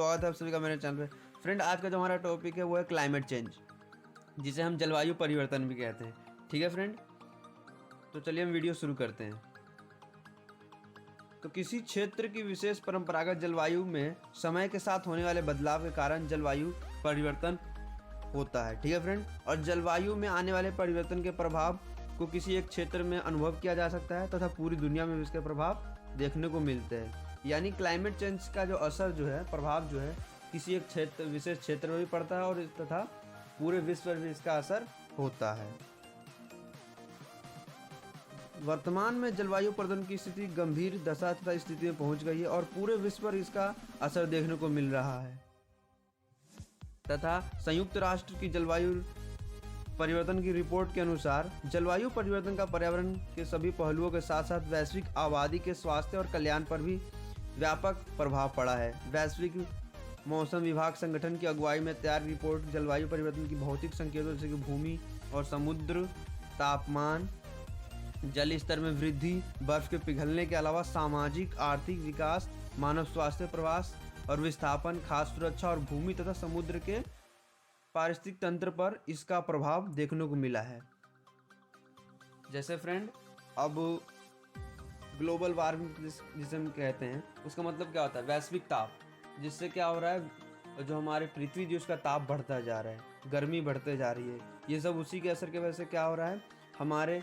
स्वागत है आप सभी का मेरे चैनल पे। फ्रेंड, आज का जो हमारा टॉपिक है वो है क्लाइमेट चेंज, जिसे हम जलवायु परिवर्तन भी कहते हैं। ठीक है फ्रेंड, तो चलिए हम वीडियो शुरू करते हैं। तो किसी क्षेत्र की विशेष परंपरागत जलवायु में समय के साथ होने वाले बदलाव के कारण जलवायु परिवर्तन होता है। ठीक है फ्रेंड, और जलवायु में आने वाले परिवर्तन के प्रभाव को किसी एक क्षेत्र में अनुभव किया जा सकता है तथा पूरी दुनिया में भी इसके प्रभाव देखने को मिलते हैं। यानी क्लाइमेट चेंज का जो असर जो है, प्रभाव जो है, किसी एक क्षेत्र विशेष क्षेत्र में भी पड़ता है और तथा पूरे विश्व में इसका असर होता है। वर्तमान में जलवायु परिवर्तन की स्थिति गंभीर दशा तथा स्थिति में पहुंच गई है और पूरे विश्व पर इसका असर देखने को मिल रहा है तथा संयुक्त राष्ट्र की जलवायु परिवर्तन की रिपोर्ट के अनुसार जलवायु परिवर्तन का पर्यावरण के सभी पहलुओं के साथ साथ वैश्विक आबादी के स्वास्थ्य और कल्याण पर भी व्यापक प्रभाव पड़ा है। वैश्विक मौसम विभाग संगठन की अगुवाई में तैयार रिपोर्ट जलवायु परिवर्तन की भौतिक संकेतों जैसे कि भूमि और समुद्र तापमान, जल स्तर में वृद्धि, बर्फ के पिघलने के अलावा सामाजिक आर्थिक विकास, मानव स्वास्थ्य, प्रवास और विस्थापन, खाद्य सुरक्षा और भूमि तथा समुद्र के पारिस्थितिक तंत्र पर इसका प्रभाव देखने को मिला है। जैसे फ्रेंड, अब ग्लोबल वार्मिंग जिसे हम कहते हैं, उसका मतलब क्या होता है? वैश्विक ताप, जिससे क्या हो रहा है, जो हमारे पृथ्वी जो उसका ताप बढ़ता जा रहा है, गर्मी बढ़ते जा रही है। ये सब उसी के असर की वजह से क्या हो रहा है, हमारे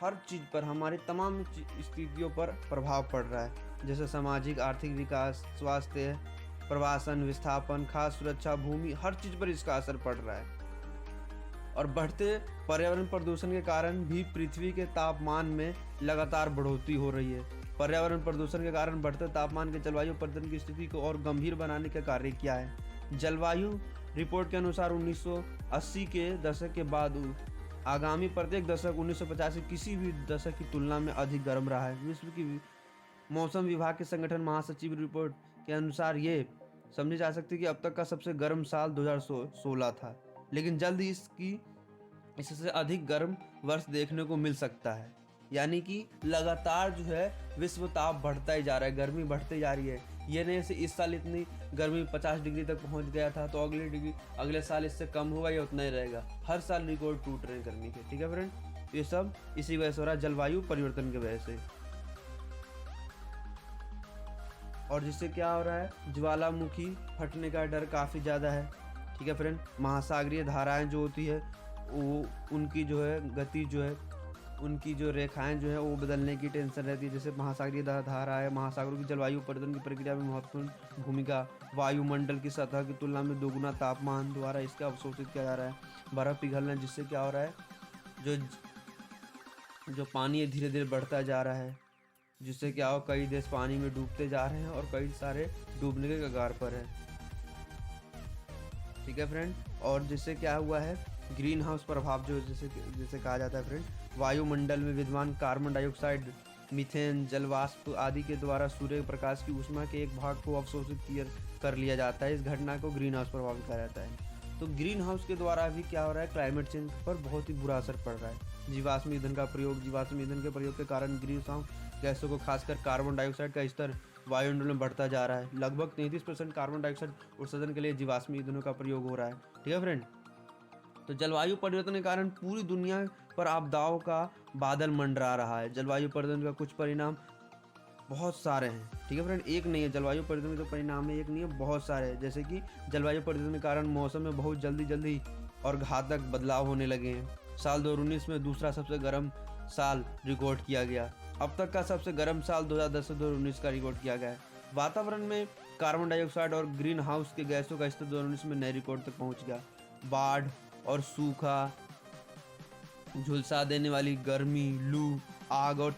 हर चीज़ पर, हमारी तमाम स्थितियों पर प्रभाव पड़ रहा है। जैसे सामाजिक आर्थिक विकास, स्वास्थ्य, प्रवासन, विस्थापन, खाद्य सुरक्षा, भूमि, हर चीज़ पर इसका असर पड़ रहा है। और बढ़ते पर्यावरण प्रदूषण के कारण भी पृथ्वी के तापमान में लगातार बढ़ोतरी हो रही है। पर्यावरण प्रदूषण के कारण बढ़ते तापमान के जलवायु परिवर्तन की स्थिति को और गंभीर बनाने का कार्य किया है। जलवायु रिपोर्ट के अनुसार 1980 के दशक के बाद आगामी प्रत्येक दशक 1950 के किसी भी दशक की तुलना में अधिक गर्म रहा है। विश्व की मौसम विभाग के संगठन महासचिव रिपोर्ट के अनुसार ये समझी जा सकती है कि अब तक का सबसे गर्म साल 2016 था, लेकिन जल्द ही इससे अधिक गर्म वर्ष देखने को मिल सकता है। यानी कि लगातार जो है विश्व ताप बढ़ता ही जा रहा है, गर्मी बढ़ती जा रही है। ये नहीं से इस साल इतनी गर्मी 50 डिग्री तक पहुंच गया था तो अगले साल इससे कम होगा या उतना ही रहेगा। हर साल रिकॉर्ड टूट रहे हैं गर्मी के। ठीक है फ्रेंड, ये सब इसी वजह से हो रहा है, जलवायु परिवर्तन की वजह से। और जिससे क्या हो रहा है, ज्वालामुखी फटने का डर काफ़ी ज़्यादा है। ठीक है फ्रेंड, महासागरीय धाराएं जो होती है वो उनकी जो है गति जो है, उनकी जो रेखाएं जो है वो बदलने की टेंशन रहती है। जैसे महासागरीय धारा है, महासागरों की जलवायु परिवर्तन की प्रक्रिया में महत्वपूर्ण भूमिका। वायुमंडल की सतह की तुलना में दोगुना तापमान द्वारा इसका अवशोषित किया जा रहा है। बर्फ पिघलना, जिससे क्या हो रहा है, जो पानी है धीरे धीरे बढ़ता जा रहा है, जिससे क्या हो, कई देश पानी में डूबते जा रहे हैं और कई सारे डूबने के कगार पर है। ठीक है फ्रेंड, और जिससे क्या हुआ है, ग्रीन हाउस प्रभाव जो जैसे कहा जाता है फ्रेंड, वायुमंडल में विद्यमान कार्बन डाइऑक्साइड, मीथेन, जलवाष्प आदि के द्वारा सूर्य प्रकाश की ऊष्मा के एक भाग को अवशोषित कर लिया जाता है। इस घटना को ग्रीन हाउस प्रभाव कहा जाता है। तो ग्रीन हाउस के द्वारा भी क्या हो रहा है, क्लाइमेट चेंज पर बहुत ही बुरा असर पड़ रहा है। जीवाश्म ईंधन के प्रयोग के कारण ग्रीन हाउस गैसों को, खासकर कार्बन डाइऑक्साइड का स्तर वायुमंडल में बढ़ता जा रहा है। लगभग 33% कार्बन डाइऑक्साइड उत्सर्जन के लिए जीवाश्म ईंधनों का प्रयोग हो रहा है। ठीक है फ्रेंड, तो जलवायु परिवर्तन के कारण पूरी दुनिया पर आपदाओं का बादल मंडरा रहा है। जलवायु परिवर्तन का कुछ परिणाम बहुत सारे हैं। ठीक है फ्रेंड, एक नहीं है, जलवायु परिवर्तन के जो परिणाम है एक नहीं है, बहुत सारे हैं। जैसे कि जलवायु परिवर्तन के कारण मौसम में बहुत जल्दी और घातक बदलाव होने लगे हैं। साल 2019 में दूसरा सबसे गर्म साल रिकॉर्ड किया गया। अब तक का सबसे गर्म साल 2010 से 2019 का रिकॉर्ड किया गया है। वातावरण में कार्बन डाइऑक्साइड और ग्रीन हाउस के गैसों का स्तर 2019 में नए रिकॉर्ड तक पहुंच गया। बाढ़ और सूखा, झुलसा देने वाली गर्मी, लू, आग और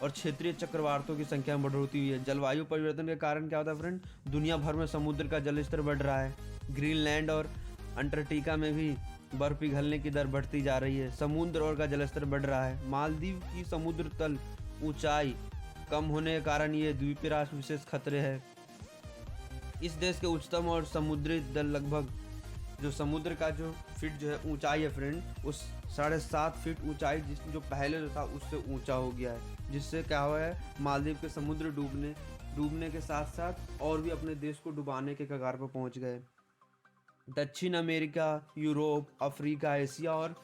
क्षेत्रीय चक्रवातों की संख्या में बढ़ोतरी हुई है। जलवायु परिवर्तन के कारण क्या होता है फ्रेंड, दुनिया भर में समुद्र का जल स्तर बढ़ रहा है। ग्रीनलैंड और अंटार्कटिका में भी बर्फ पिघलने की दर बढ़ती जा रही है। समुद्र और का जलस्तर बढ़ रहा है। मालदीव की समुद्र तल ऊंचाई कम होने के कारण ये द्वीपीय राष्ट्र विशेष खतरे है। इस देश के उच्चतम और समुद्री तल लगभग, जो समुद्र का जो फीट जो है ऊंचाई है फ्रेंड, उस 7.5 फीट ऊंचाई जो पहले जो था उससे ऊंचा हो गया है। जिससे क्या हुआ है, मालदीव के समुद्र डूबने डूबने के साथ साथ और भी अपने देश को डुबाने के कगार पर पहुंच गए। दक्षिण अमेरिका, यूरोप, अफ्रीका, एशिया और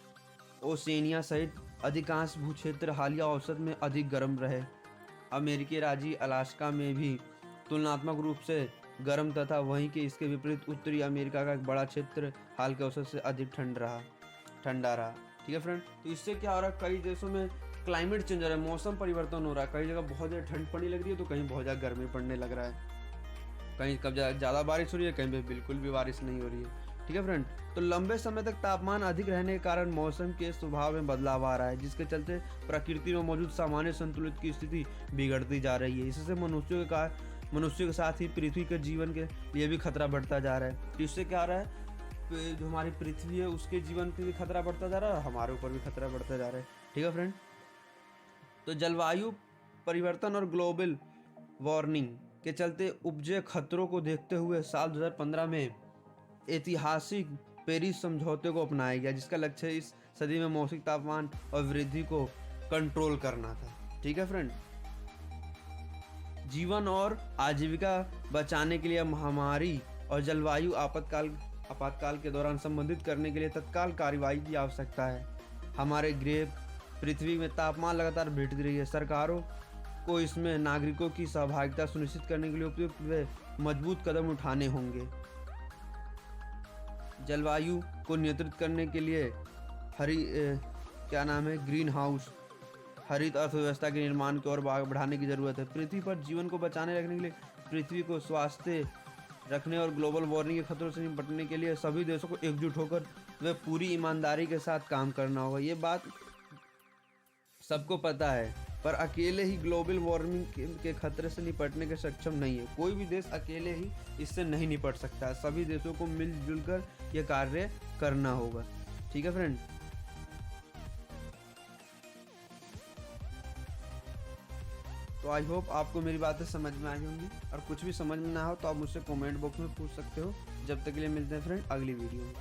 ओशिनिया सहित अधिकांश भूक्षेत्र हालिया औसत में अधिक गर्म रहे। अमेरिकी राज्य अलास्का में भी तुलनात्मक रूप से गर्म तथा वहीं के इसके विपरीत उत्तरी अमेरिका का एक बड़ा क्षेत्र हाल के औसत से अधिक ठंडा रहा। ठीक है फ्रेंड, तो इससे क्या हो रहा है, कई देशों में क्लाइमेट चेंज हो रहा है, मौसम परिवर्तन हो रहा है। कई जगह बहुत ज़्यादा ठंड पड़ने लग रही है तो कहीं बहुत ज़्यादा गर्मी पड़ने लग रहा है। कहीं कब ज़्यादा बारिश हो रही है, कहीं पे बिल्कुल भी बारिश नहीं हो रही है। ठीक है फ्रेंड, तो लंबे समय तक तापमान अधिक रहने के कारण मौसम के स्वभाव में बदलाव आ रहा है, जिसके चलते प्रकृति में मौजूद सामान्य संतुलित की स्थिति बिगड़ती जा रही है। इससे मनुष्यों के साथ ही पृथ्वी के जीवन के लिए भी खतरा बढ़ता जा रहा है। तो इससे क्या हो रहा है, जो हमारी पृथ्वी है उसके जीवन पे भी खतरा बढ़ता जा रहा है और हमारे ऊपर भी खतरा बढ़ता जा रहा है। ठीक है फ्रेंड, तो जलवायु परिवर्तन और ग्लोबल वार्मिंग के चलते उपजे खतरों को देखते हुए साल 2015 में ऐतिहासिक पेरिस समझौते को अपनाया गया, जिसका लक्ष्य इस सदी में मौसम तापमान और वृद्धि को कंट्रोल करना था। ठीक है फ्रेंड, जीवन और आजीविका बचाने के लिए महामारी और जलवायु आपातकाल के दौरान संबोधित करने के लिए तत्काल कार्रवाई की आवश्यकता है। हमारे ग्रह पृथ्वी में तापमान लगातार बढ़ती रही है। सरकारों को इसमें नागरिकों की सहभागिता सुनिश्चित करने के लिए उपयुक्त व मजबूत कदम उठाने होंगे। जलवायु को नियंत्रित करने के लिए ग्रीन हाउस हरित अर्थव्यवस्था के निर्माण की ओर बढ़ाने की जरूरत है। पृथ्वी पर जीवन को बचाने रखने के लिए, पृथ्वी को स्वास्थ्य रखने और ग्लोबल वार्मिंग के खतरों से निपटने के लिए सभी देशों को एकजुट होकर वे पूरी ईमानदारी के साथ काम करना होगा। ये बात सबको पता है, पर अकेले ही ग्लोबल वार्मिंग के खतरे से निपटने के सक्षम नहीं है। कोई भी देश अकेले ही इससे नहीं निपट सकता। सभी देशों को मिलजुल कर यह कार्य करना होगा। ठीक है फ्रेंड, तो आई होप आपको मेरी बातें समझ में आई होंगी, और कुछ भी समझ में ना हो तो आप मुझसे कमेंट बॉक्स में पूछ सकते हो। जब तक के लिए मिलते हैं फ्रेंड अगली वीडियो में।